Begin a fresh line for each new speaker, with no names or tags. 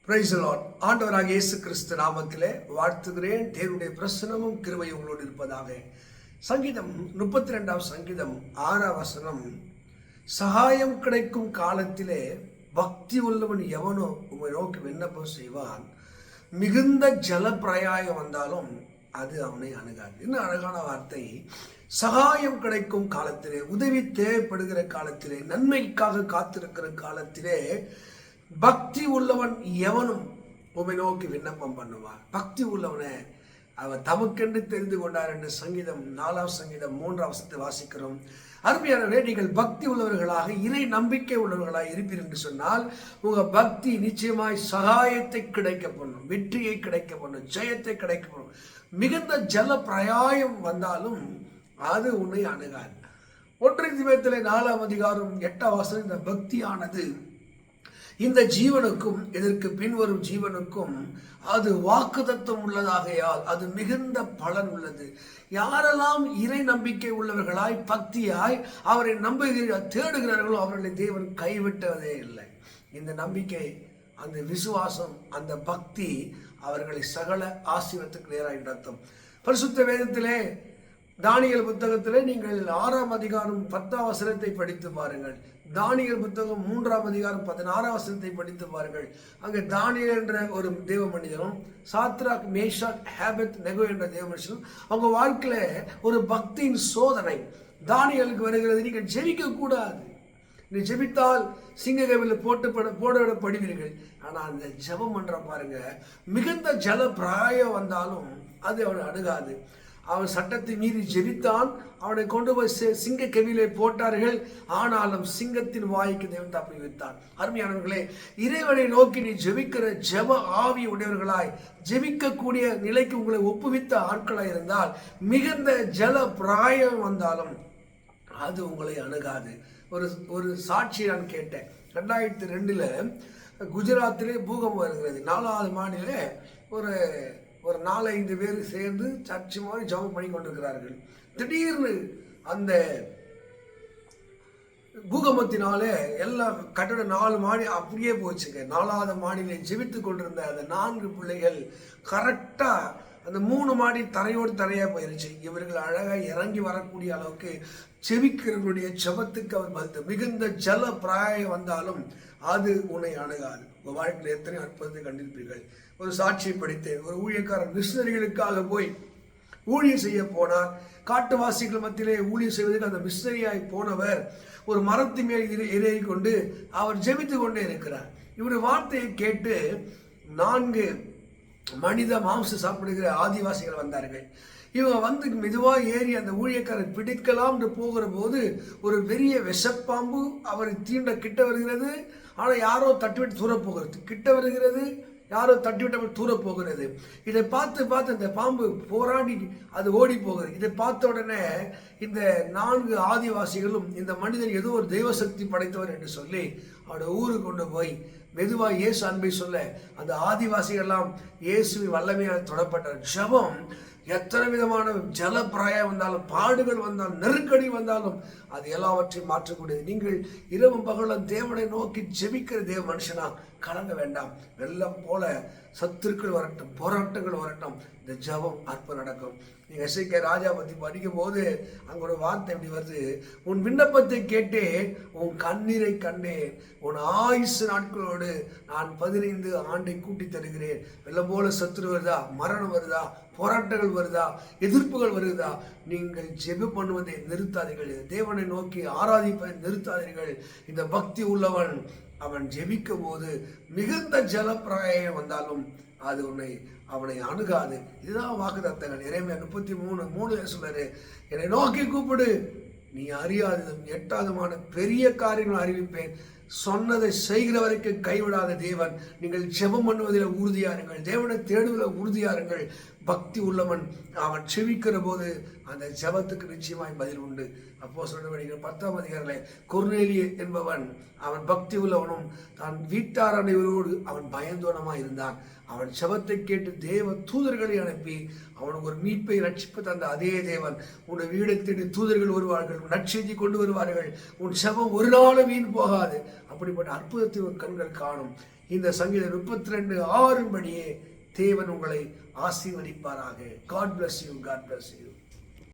Praise the Lord. ஆண்டவராகிய இயேசு கிறிஸ்து நாமத்திலே வாழ்த்துகிறேன். தேவனுடைய பிரசன்னமும் கிருபையும் உங்களோடு இருப்பதாக. சங்கீதம் 32 சங்கீதம் 6 வசனம், சகாயம் கிடைக்கும் காலத்திலே பக்தி உள்ளவன் எவனோ உம்மை நோக்கி விண்ணப்பம் செய்வான், மிகுந்த ஜல பிரயாயம் வந்தாலும் அது அவனை அணுகாது. இன்னும் அழகான வார்த்தை. சகாயம் கிடைக்கும் காலத்திலே, உதவி தேவைப்படுகிற காலத்திலே, நன்மைக்காக காத்திருக்கிற காலத்திலே பக்தி உள்ளவன் எவனும் உம்மை நோக்கி விண்ணப்பம் பண்ணுவான். பக்தி உள்ளவனை அவர் தமக்கென்று தெரிந்து கொண்டார் என்று சங்கீதம் 4 சங்கீதம் 3 வசனத்தை வாசிக்கிறோம். அருமையானவர்களே, நீங்கள் பக்தி உள்ளவர்களாக இறை நம்பிக்கை உள்ளவர்களாக இருப்பீர் என்று சொன்னால் உங்க பக்தி நிச்சயமாய் சகாயத்தை கிடைக்க பண்ணும், வெற்றியை கிடைக்க பண்ணும், ஜெயத்தை கிடைக்க பண்ணும். மிகுந்த ஜல பிரயாயம் வந்தாலும் அது உன்னை அணுகாது. 1 தீமோத்தேயு 4 அதிகாரம் 8 வசனம், இந்த பக்தியானது இந்த ஜீவனுக்கும் இதற்கு பின்வரும் ஜீவனுக்கும் அது வாக்குத்தத்தம் உள்ளதாகையால் அது மிகுந்த பலன் உள்ளது. யாரெல்லாம் இறை நம்பிக்கை உள்ளவர்களாய் பக்தியாய் அவரை தேடுகிறார்களோ அவர்களை தேவன் கைவிட்டதே இல்லை. இந்த நம்பிக்கை, அந்த விசுவாசம், அந்த பக்தி அவர்களை சகல ஆசீர்வாதத்துக்கு நேராக நடத்தும். பரிசுத்த வேதத்திலே தானியேல் புத்தகத்திலே நீங்கள் 6 அதிகாரம் 10 வசனத்தை படித்து பாருங்கள். தானியேல் புத்தகம் 3 அதிகாரம் 16 வசனத்தை படித்து பாருங்கள். அங்கே தானியேல் என்ற ஒரு தேவ மனிதனும் சாத்ராக், மேஷாக், ஆபேத் நெகோ என்ற தேவ மனுஷனும் அவங்க வாழ்க்கையில ஒரு பக்தியின் சோதனை தானியேலுக்கு வருகிறது. நீங்கள் ஜெபிக்க கூடாது, நீ ஜெபித்தால் சிங்ககவில போடப்படுவீர்கள். ஆனா அந்த ஜெபம் பண்ற பாருங்க, மிகுந்த ஜல பிராயம் வந்தாலும் அது அவனை அணுகாது. அவன் சட்டத்தை மீறி ஜெபித்தான், அவனை கொண்டு போய் சிங்க கெவிலே போட்டார்கள். ஆனாலும் சிங்கத்தின் வாய்க்கு தேவன் தப்பி வைத்தான். அருமையானவர்களே, இறைவனை நோக்கி நீ ஜெபிக்கிற ஜெப ஆவி உடையவர்களாய் ஜெபிக்கக்கூடிய நிலைக்கு உங்களை ஒப்புவித்த ஆட்களாய் இருந்தால் மிகுந்த ஜல பிராயம் வந்தாலும் அது உங்களை அணுகாது. ஒரு சாட்சி நான் கேட்டேன். 2002 குஜராத்திலே பூகம்பம் வருகிறது. 4வது மாடியில ஒரு 4-5 பேர் சேர்ந்து சர்ச்சு மாதிரி ஜெபம் பண்ணி கொண்டிருக்கிறார்கள். திடீர்னு அந்த பூகம்பத்தினாலே எல்லா கட்டட 4 மாடி அப்படியே போச்சுங்க. 4வது மாடியில ஜெபித்து கொண்டிருந்த அந்த 4 பிள்ளைகள் கரெக்டா அந்த 3 மாடி தரையோடு தரையா போயிருச்சு. இவர்கள் அழகா இறங்கி வரக்கூடிய அளவுக்கு செபிக்கிறவர்களுடைய ஜெபத்துக்கு அவர் பதில். மிகுந்த ஜல பிராயம் வந்தாலும் அது உன்னை அணுகாது. உங்கள் வாழ்க்கையில் எத்தனை அற்புதத்தை கண்டிருப்பீர்கள். ஒரு சாட்சியை படித்தேன். ஒரு ஊழியக்காரர் மிஷினரிகளுக்காக போய் ஊழியம் செய்ய போனார். காட்டுவாசிகள் மத்தியிலே ஊழியம் செய்வதற்கு அந்த மிஷினரியாய் போனவர் ஒரு மரத்தின் மேல் ஏறி கொண்டு அவர் ஜெபித்து கொண்டே இருக்கிறார். இவருடைய வார்த்தையை கேட்டு 4 மனித மாംസം சாப்பிடுகிற ஆதிவாசிகள் வந்தார்கள். இவங்க வந்து மெதுவாக ஏறி அந்த ஊழியக்காரர் பிடிக்கலாம் என்று போகிற போது ஒரு பெரிய விஷப்பாம்பு அவரை தீண்ட கிட்ட வருகிறது. ஆனால் யாரோ தட்டிவிட்டு தூர போகிறது. கிட்ட வருகிறது, யாரோ தட்டிவிட்ட தூர போகிறது. இதை பார்த்து இந்த பாம்பு போராடி அது ஓடி போகிறது. இதை பார்த்த உடனே இந்த 4 ஆதிவாசிகளும் இந்த மனிதன் ஏதோ ஒரு தெய்வசக்தி படைத்தவர் என்று சொல்லி அவருடைய ஊருக்கு கொண்டு போய் மெதுவாக இயேசு அன்பை சொல்ல அந்த ஆதிவாசிகள்லாம் இயேசுவின் வல்லமையால் தொடப்பட்டார். ஜெபம் எத்தனை விதமான ஜல பிராயம் வந்தாலும், பாடுகள் வந்தாலும், நெருக்கடி வந்தாலும் அது எல்லாவற்றையும் மாற்றக்கூடியது. நீங்கள் இரவும் பகலும் தேவனை நோக்கி ஜெபிக்கிற தேவ மனுஷனா கலங்க வேண்டாம். வெள்ளம் போல சத்துருக்கள் வரட்டும், போராட்டங்கள் வரட்டும், இந்த ஜெபம் அற்புதம் நடக்கும். நீங்க எசேக்கியா ராஜா பத்தி படிக்கும் போது அங்க ஒரு வார்த்தை எப்படி வருது, உன் விண்ணப்பத்தை கேட்டேன், உன் கண்ணீரை கண்டேன், உன் ஆயுசு நாட்களோடு நான் 15 ஆண்டை கூட்டி தருகிறேன். வெள்ளம் போல சத்துரு வருதா, மரணம் வருதா, போராட்டங்கள் வருதா, எதிர்ப்புகள் வருதா, நீங்கள் ஜெபம் பண்ணுவதை நிறுத்தாதீர்கள். தேவனை நோக்கி ஆராதிப்பதை நிறுத்தாதீர்கள். இந்த பக்தி உள்ளவன் அவன் ஜெபிக்கும் போது மிகுந்த ஜல பிரயாயம் வந்தாலும் அது அவனை அணுகாது. இதுதான் வாக்குத்தத்தங்கள். எரேமியா 33:3 சொல்றாரு, என்னை நோக்கி கூப்பிடு, நீ அறியாததும் எட்டாதமான பெரிய காரியங்கள் அறிவிப்பேன். சொன்னதை செய்கிற வரைக்கும் கைவிடாத தேவன். நீங்கள் ஜெபம் பண்ணுவதில் உறுதியாருங்கள், தேவனை தேடுவதில் உறுதியாருங்கள். பக்தி உள்ளவன் அவன் செவிக்கிற போது அந்த ஜெபத்துக்கு நிச்சயமாய் பதில் உண்டு. அப்போஸ்தலர் 10 அதிகாரத்திலே கொர்நேலியு என்பவன் அவன் பக்தி உள்ளவனும் தான் வீட்டார் அனைவரோடு அவன் பயந்தோனமாய் இருந்தான். அவன் ஜெபத்தை கேட்டு தேவ தூதர்களை அனுப்பி அவனுக்கு ஒரு மீட்பை ரட்சிப்பு தந்த அதே தேவன் உன்னுடைய வீடை தேடி தூதர்கள் வருவார்கள், நற்செய்தி கொண்டு வருவார்கள். உன் ஜெபம் ஒரு நாளும் வீண் போகாது. அப்படிப்பட்ட அற்புதத்தை ஒரு கண்கள் காணும். இந்த சங்கீதம் 32:6 படியே தேவன் உங்களை ஆசீர்வதிப்பாராக. God bless you. God bless you.